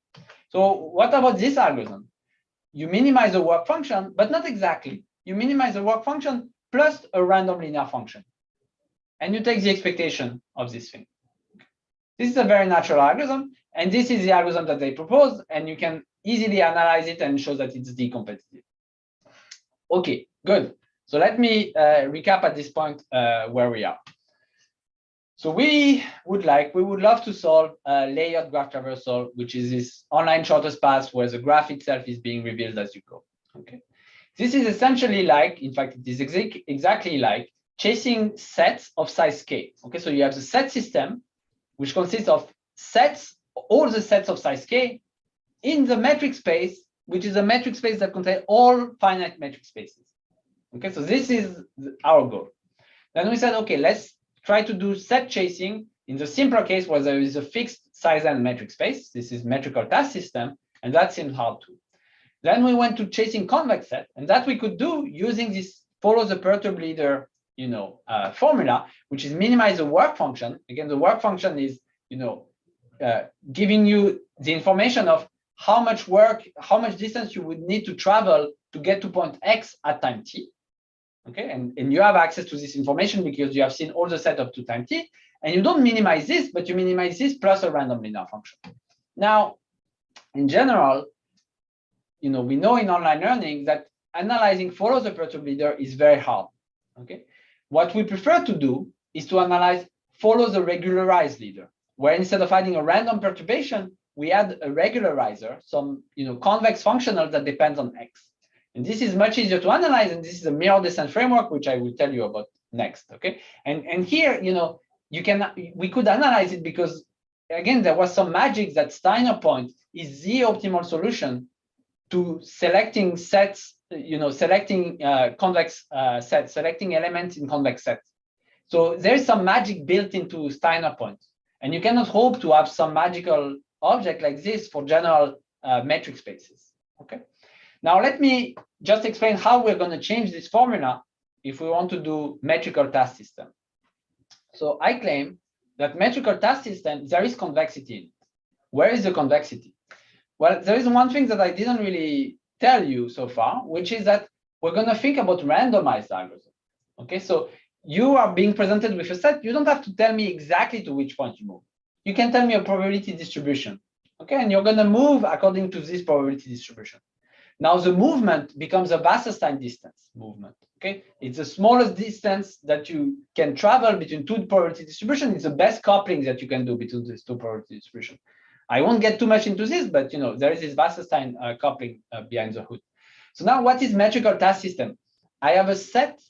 So what about this algorithm? You minimize the work function, but not exactly. You minimize the work function plus a random linear function. And you take the expectation of this thing. This is a very natural algorithm, and this is the algorithm that they proposed, and you can easily analyze it and show that it's decompetitive. Okay, good. So let me recap at this point where we are. So we would love to solve a layered graph traversal, which is this online shortest path where the graph itself is being revealed as you go. Okay, this is essentially like, in fact, it is exactly like chasing sets of size k. Okay, so you have the set system, which consists of sets, all the sets of size k, in the metric space, which is a metric space that contains all finite metric spaces. Okay, so this is our goal. Then we said, okay, let's try to do set chasing in the simpler case where there is a fixed size n metric space. This is metrical task system, and that seems hard too. Then we went to chasing convex set, and that we could do using this follow the perturb leader, formula, which is minimize the work function. Again, the work function is, giving you the information of how much work, how much distance you would need to travel to get to point X at time t. Okay, and you have access to this information because you have seen all the set up to time t, and you don't minimize this, but you minimize this plus a random linear function. Now, in general, we know in online learning that analyzing follow the perturb leader is very hard. Okay, what we prefer to do is to analyze follow the regularized leader, where instead of adding a random perturbation, we add a regularizer, some convex functional that depends on X. And this is much easier to analyze, and this is a mirror descent framework, which I will tell you about next. Okay, and here we could analyze it because again there was some magic that Steiner Point is the optimal solution to selecting sets, selecting convex sets, selecting elements in convex sets. So there is some magic built into Steiner Point, and you cannot hope to have some magical object like this for general metric spaces. Okay. Now, let me just explain how we're going to change this formula if we want to do metrical task system. So I claim that metrical task system, there is convexity in it. Where is the convexity? Well, there is one thing that I didn't really tell you so far, which is that we're going to think about randomized algorithms. Okay, so you are being presented with a set. You don't have to tell me exactly to which point you move. You can tell me a probability distribution. Okay, and you're going to move according to this probability distribution. Now the movement becomes a Wasserstein distance movement. Okay, it's the smallest distance that you can travel between two probability distribution. It's the best coupling that you can do between these two probability distribution. I won't get too much into this, but there is this Wasserstein coupling behind the hood. So now, what is metrical task system? I have a set.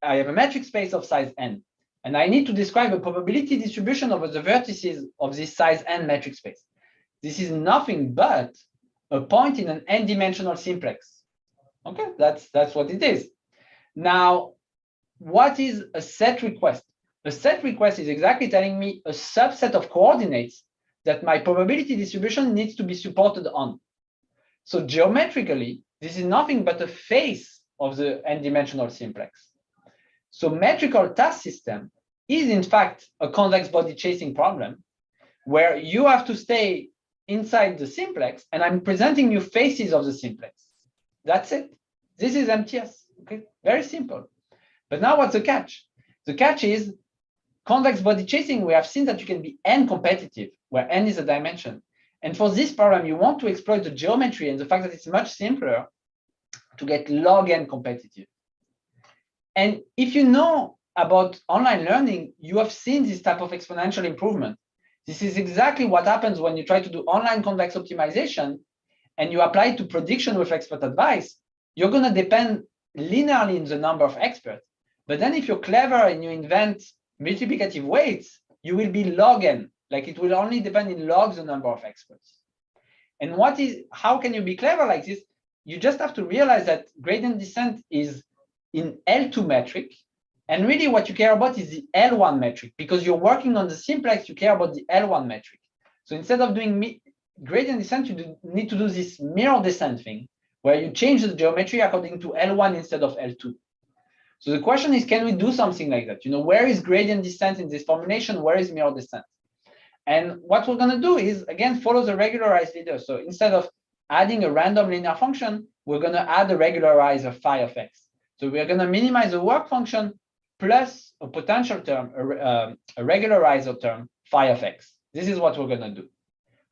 I have a metric space of size n, and I need to describe a probability distribution over the vertices of this size n metric space. This is nothing but a point in an n-dimensional simplex. Okay, that's what it is. Now, what is a set request? A set request is exactly telling me a subset of coordinates that my probability distribution needs to be supported on. So geometrically, this is nothing but a face of the n-dimensional simplex. So metrical task system is in fact a convex body chasing problem where you have to stay inside the simplex, and I'm presenting you faces of the simplex. That's it. This is MTS. Okay, very simple. But now what's the catch? The catch is convex body chasing. We have seen that you can be n competitive, where n is a dimension. And for this problem, you want to exploit the geometry and the fact that it's much simpler to get log n competitive. And if you know about online learning, you have seen this type of exponential improvement. This is exactly what happens when you try to do online convex optimization and you apply it to prediction with expert advice. You're going to depend linearly in the number of experts. But then if you're clever and you invent multiplicative weights, you will be log n, like it will only depend in log the number of experts. And how can you be clever like this? You just have to realize that gradient descent is in L2 metric. And really what you care about is the L1 metric, because you're working on the simplex, you care about the L1 metric. So instead of doing gradient descent, you need to do this mirror descent thing, where you change the geometry according to L1 instead of L2. So the question is, can we do something like that? Where is gradient descent in this formulation? Where is mirror descent? And what we're going to do is, again, follow the regularized leader. So instead of adding a random linear function, we're going to add a regularizer phi of x. So we're going to minimize the work function plus a potential term, a regularizer term, phi of x. This is what we're going to do.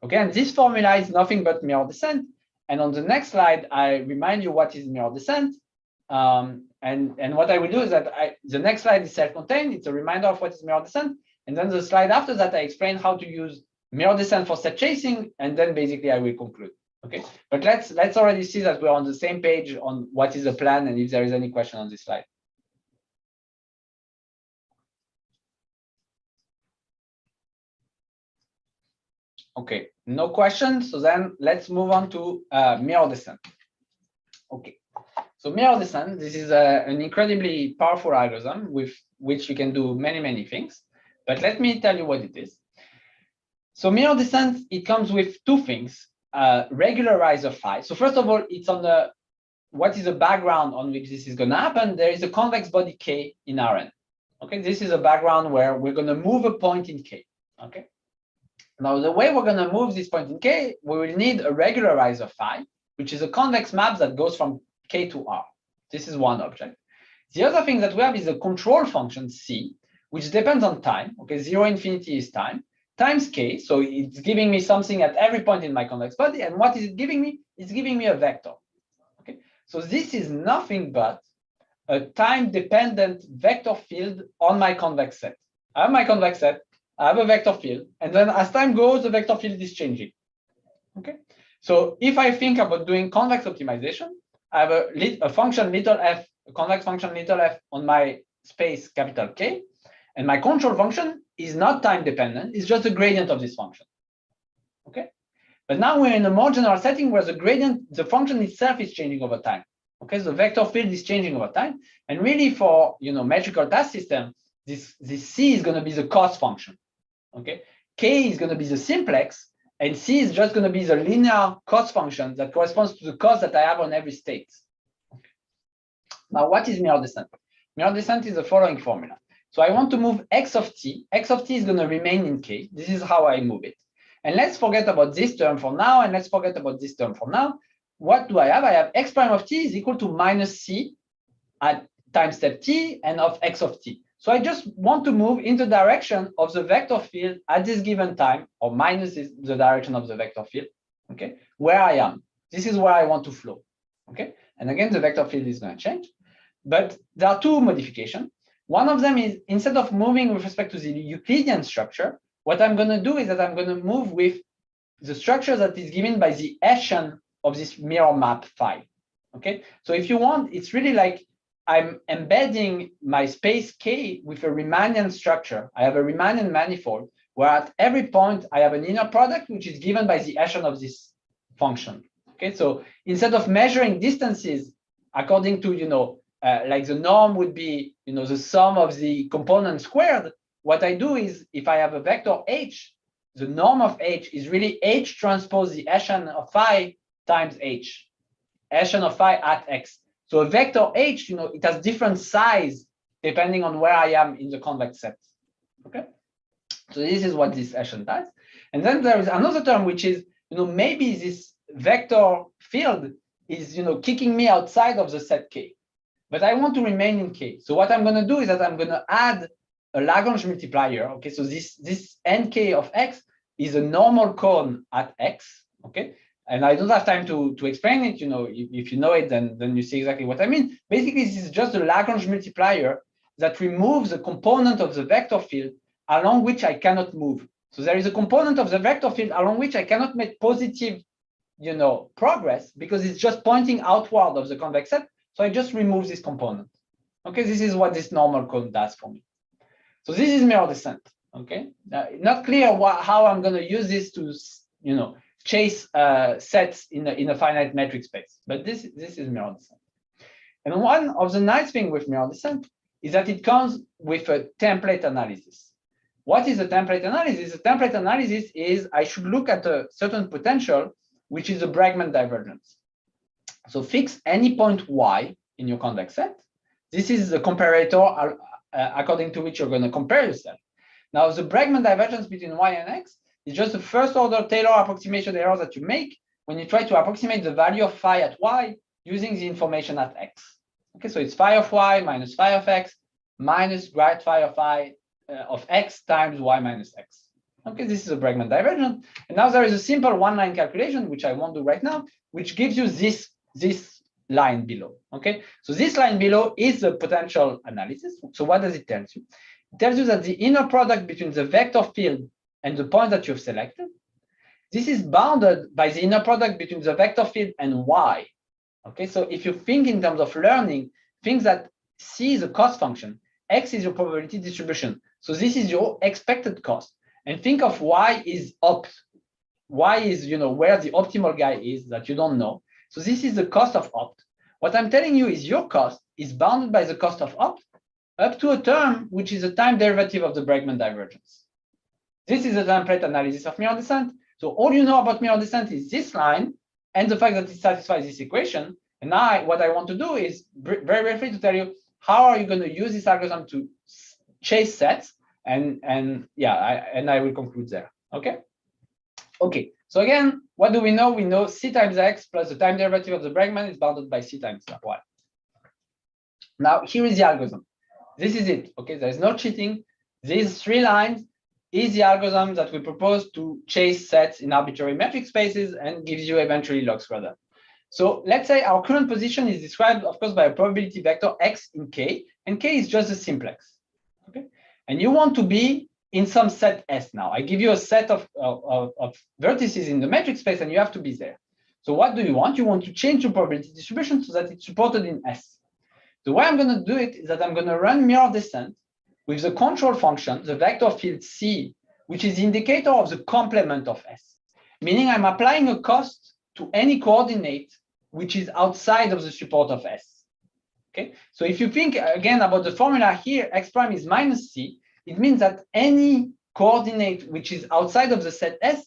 Okay, and this formula is nothing but mirror descent. And on the next slide, I remind you what is mirror descent. And what I will do is that the next slide is self-contained. It's a reminder of what is mirror descent. And then the slide after that, I explain how to use mirror descent for set chasing. And then basically I will conclude. Okay, but let's already see that we're on the same page on what is the plan and if there is any question on this slide. Okay, no questions. So then let's move on to mirror descent. Okay, so mirror descent, this is an incredibly powerful algorithm with which you can do many things. But let me tell you what it is. So mirror descent, it comes with two things. Regularizer phi. So first of all, it's on the what is the background on which this is going to happen. There is a convex body K in Rn. Okay, this is a background where we're going to move a point in K. Okay. Now, the way we're going to move this point in K, we will need a regularizer phi, which is a convex map that goes from K to R. This is one object. The other thing that we have is a control function C, which depends on time. Okay, 0 infinity is time, times K. So it's giving me something at every point in my convex body. And what is it giving me? It's giving me a vector. Okay, so this is nothing but a time-dependent vector field on my convex set. I have my convex set. I have a vector field, and then as time goes, the vector field is changing. Okay, so if I think about doing convex optimization, I have a function little f, a convex function little f on my space capital K, and my control function is not time dependent; it's just a gradient of this function. Okay, but now we're in a more general setting where the gradient, the function itself is changing over time. Okay, so the vector field is changing over time, and really for metrical task system, this C is going to be the cost function. Okay, K is going to be the simplex, and C is just going to be the linear cost function that corresponds to the cost that I have on every state. Okay. Now, what is mirror descent? Mirror descent is the following formula. So I want to move x of t. X of t is going to remain in K. This is how I move it. And let's forget about this term for now, and let's forget about this term for now. What do I have? I have x prime of t is equal to minus c at time step t and of x of t. So I just want to move in the direction of the vector field at this given time, or minus the direction of the vector field, okay, where I am. This is where I want to flow, okay? And again, the vector field is going to change. But there are two modifications. One of them is, instead of moving with respect to the Euclidean structure, what I'm going to do is that I'm going to move with the structure that is given by the Hessian of this mirror map phi, okay? So if you want, it's really like I'm embedding my space K with a Riemannian structure. I have a Riemannian manifold where at every point I have an inner product which is given by the Hessian of this function. Okay, so instead of measuring distances according to like the norm would be the sum of the components squared, what I do is if I have a vector H, the norm of H is really H transpose the Hessian of phi times H, Hessian of phi at X. So a vector H, it has different size depending on where I am in the convex set. Okay, so this is what this Hessian does. And then there is another term which is, maybe this vector field is, kicking me outside of the set K, but I want to remain in K. So what I'm going to do is that I'm going to add a Lagrange multiplier. Okay, so this nk of X is a normal cone at X. Okay. And I don't have time to explain it. If you know it, then you see exactly what I mean. Basically, this is just a Lagrange multiplier that removes a component of the vector field along which I cannot move. So there is a component of the vector field along which I cannot make positive, progress because it's just pointing outward of the convex set. So I just remove this component. Okay, this is what this normal cone does for me. So this is mirror descent. Okay, not clear how I'm going to use this to, chase sets in a finite metric space, but this is mirror descent. And one of the nice things with mirror descent is that it comes with a template analysis. What is a template analysis? A template analysis is I should look at a certain potential, which is a Bregman divergence. So fix any point y in your convex set. This is the comparator according to which you're going to compare yourself. Now, the Bregman divergence between y and x is just the first order Taylor approximation error that you make when you try to approximate the value of phi at y using the information at x. Okay, so it's phi of y minus phi of x minus grad phi of x times y minus x. Okay, this is a Bregman divergence. And now there is a simple one-line calculation, which I won't do right now, which gives you this line below. Okay, so this line below is the potential analysis. So what does it tell you? It tells you that the inner product between the vector field and the point that you've selected, this is bounded by the inner product between the vector field and y. Okay, so if you think in terms of learning, think that c is a cost function, x is your probability distribution. So this is your expected cost. And think of y is opt. Y is, where the optimal guy is that you don't know. So this is the cost of opt. What I'm telling you is your cost is bounded by the cost of opt up to a term which is a time derivative of the Bregman divergence. This is a template analysis of mirror descent. So all you know about mirror descent is this line and the fact that it satisfies this equation. And now what I want to do is very briefly to tell you how are you going to use this algorithm to chase sets, and I will conclude there. Okay. Okay. So again, what do we know? We know c times x plus the time derivative of the Bregman is bounded by c times y. Now here is the algorithm. This is it. Okay. There is no cheating. These three lines is the algorithm that we propose to chase sets in arbitrary metric spaces and gives you eventually log squared up. So let's say our current position is described, of course, by a probability vector x in k, and k is just a simplex. Okay, and you want to be in some set S now. I give you a set of vertices in the metric space, and you have to be there. So what do you want? You want to change the probability distribution so that it's supported in S. The way I'm going to do it is that I'm going to run mirror descent with the control function, the vector field C, which is the indicator of the complement of S, meaning I'm applying a cost to any coordinate which is outside of the support of S. Okay, so if you think again about the formula here, x prime is minus C, it means that any coordinate which is outside of the set S,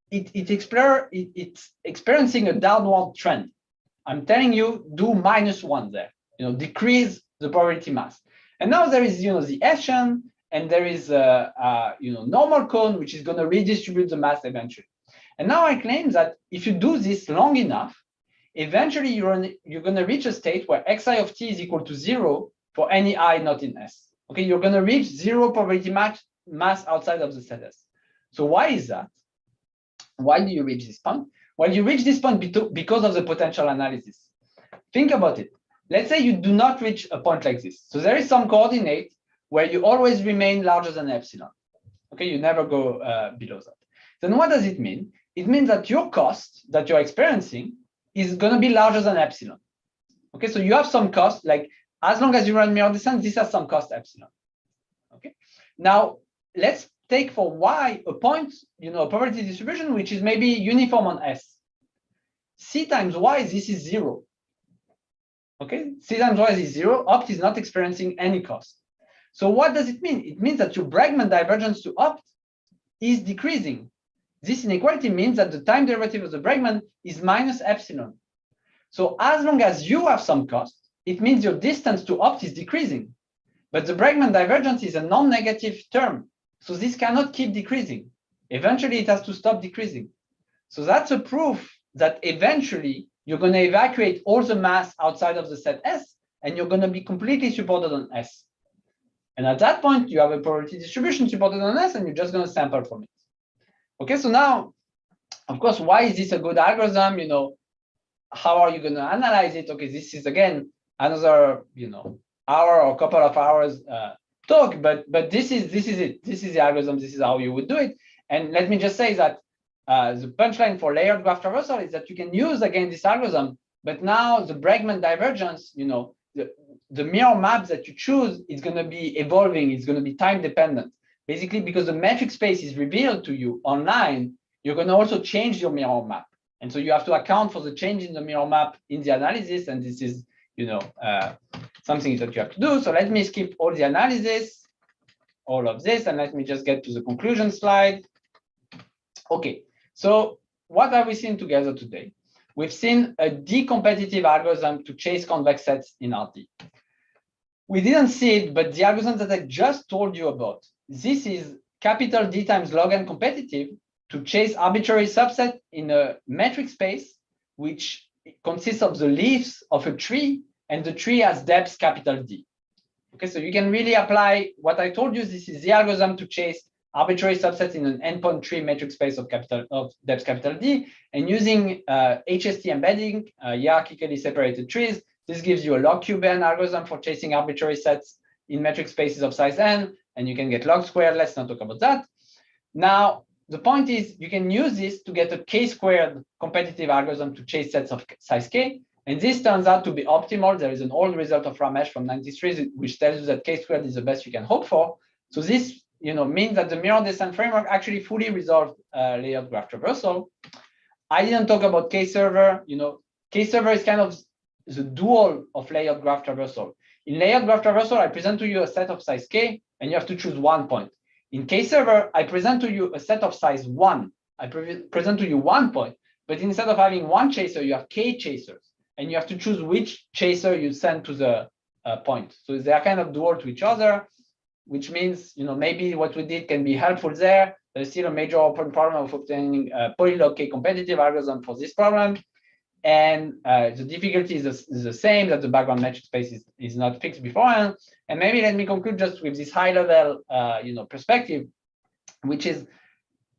it's experiencing a downward trend. I'm telling you, do -1 there, decrease the probability mass. And now there is, the Hessian, and there is a normal cone, which is going to redistribute the mass eventually. And now I claim that if you do this long enough, eventually you're going to reach a state where xi of t is equal to 0 for any I not in S. Okay, you're going to reach 0 probability mass outside of the set S. So why is that? Why do you reach this point? Well, you reach this point because of the potential analysis. Think about it. Let's say you do not reach a point like this. So there is some coordinate where you always remain larger than epsilon. Okay, you never go below that. Then what does it mean? It means that your cost that you're experiencing is going to be larger than epsilon. Okay, so you have some cost, like as long as you run mirror descent, this has some cost epsilon. Okay, now let's take for y a point, a probability distribution which is maybe uniform on S. C times y, this is 0. Okay, C times y is 0. Opt is not experiencing any cost. So what does it mean? It means that your Bregman divergence to opt is decreasing. This inequality means that the time derivative of the Bregman is minus epsilon. So as long as you have some cost, it means your distance to opt is decreasing. But the Bregman divergence is a non-negative term. So this cannot keep decreasing. Eventually, it has to stop decreasing. So that's a proof that eventually you're going to evacuate all the mass outside of the set S, and you're going to be completely supported on S. And at that point, you have a probability distribution supported on S, and you're just going to sample from it. Okay, so now, of course, why is this a good algorithm? How are you going to analyze it? Okay, this is again another hour or couple of hours talk, but this is it. This is the algorithm. This is how you would do it. And let me just say that the punchline for layered graph traversal is that you can use again this algorithm, but now the Bregman divergence, the mirror map that you choose is going to be evolving. It's going to be time dependent. Basically, because the metric space is revealed to you online, you're going to also change your mirror map. And so you have to account for the change in the mirror map in the analysis. And this is, something that you have to do. So let me skip all the analysis, all of this, and let me just get to the conclusion slide. Okay, so what have we seen together today? We've seen a decompetitive algorithm to chase convex sets in RD. We didn't see it, but the algorithm that I just told you about, this is capital D times log n competitive to chase arbitrary subset in a metric space, which consists of the leaves of a tree, and the tree has depth capital D. Okay, so you can really apply what I told you. This is the algorithm to chase arbitrary subsets in an n-point tree metric space of depth capital D, and using HST embedding, hierarchically separated trees. This gives you a log cube n algorithm for chasing arbitrary sets in metric spaces of size n, and you can get log squared. Let's not talk about that. Now, the point is you can use this to get a k-squared competitive algorithm to chase sets of size k. And this turns out to be optimal. There is an old result of Ramesh from 93, which tells you that k-squared is the best you can hope for. So this means that the mirror descent framework actually fully resolved layered graph traversal. I didn't talk about k-server. K-server is kind of the dual of layered graph traversal. In layered graph traversal, I present to you a set of size k, and you have to choose 1 point. In k-server, I present to you a set of size 1. I present to you 1 point, but instead of having 1 chaser, you have k chasers, and you have to choose which chaser you send to the point. So they are kind of dual to each other, which means maybe what we did can be helpful there. There's still a major open problem of obtaining a polylog k competitive algorithm for this problem. And the difficulty is the same, that the background metric space is not fixed beforehand. And maybe let me conclude just with this high-level perspective, which is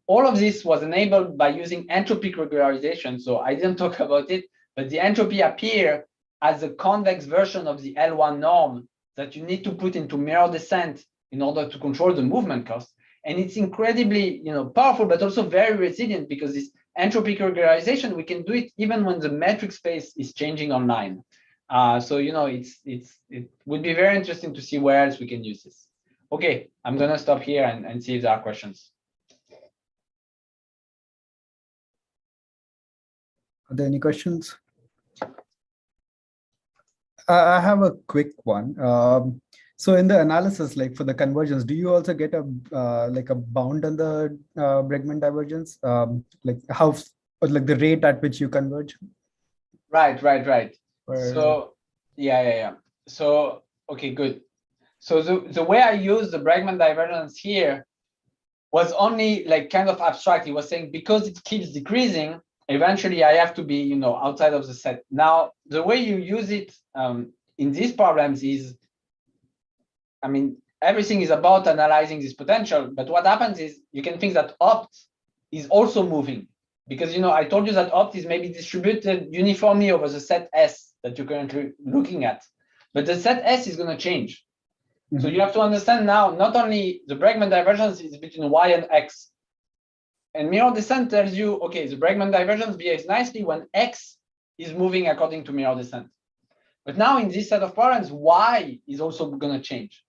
all of this was enabled by using entropic regularization. So I didn't talk about it, but the entropy appear as a convex version of the L1 norm that you need to put into mirror descent in order to control the movement cost. And it's incredibly powerful, but also very resilient, because this entropic regularization, we can do it even when the metric space is changing online. So it would be very interesting to see where else we can use this. Okay, I'm gonna stop here and see if there are questions. Are there any questions? I have a quick one. So in the analysis, like for the convergence, do you also get a like a bound on the Bregman divergence, like how, or like the rate at which you converge? Right. Or... So yeah. So okay, good. So the way I use the Bregman divergence here was only like kind of abstract. It was saying because it keeps decreasing, eventually I have to be outside of the set. Now the way you use it in these problems is, I mean, everything is about analyzing this potential, but what happens is you can think that opt is also moving, because I told you that opt is maybe distributed uniformly over the set S that you're currently looking at, but the set S is going to change. So you have to understand now, not only the Bregman divergence is between Y and X, and mirror descent tells you, okay, the Bregman divergence behaves nicely when X is moving according to mirror descent. But now in this set of problems, Y is also going to change.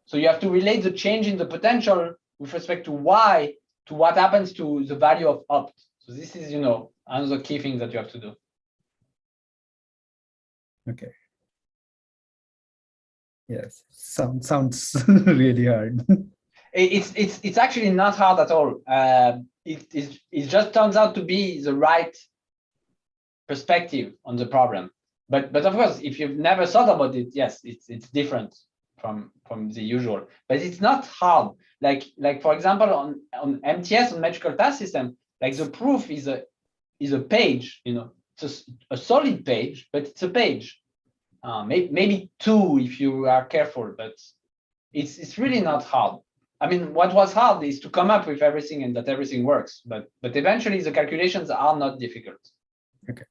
So you have to relate the change in the potential with respect to Y to what happens to the value of opt. So this is, another key thing that you have to do. Okay. Yes, sounds really hard. It's actually not hard at all. It just turns out to be the right perspective on the problem. But of course, if you've never thought about it, yes, it's different from the usual. But it's not hard. Like for example, on MTS, on metrical task system, like the proof is a page. It's a solid page, but it's a page. Maybe 2 if you are careful, but it's really not hard. I mean, what was hard is to come up with everything and that everything works. But eventually, the calculations are not difficult. Okay.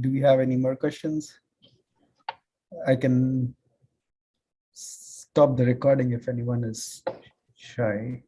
Do we have any more questions? I can stop the recording if anyone is shy.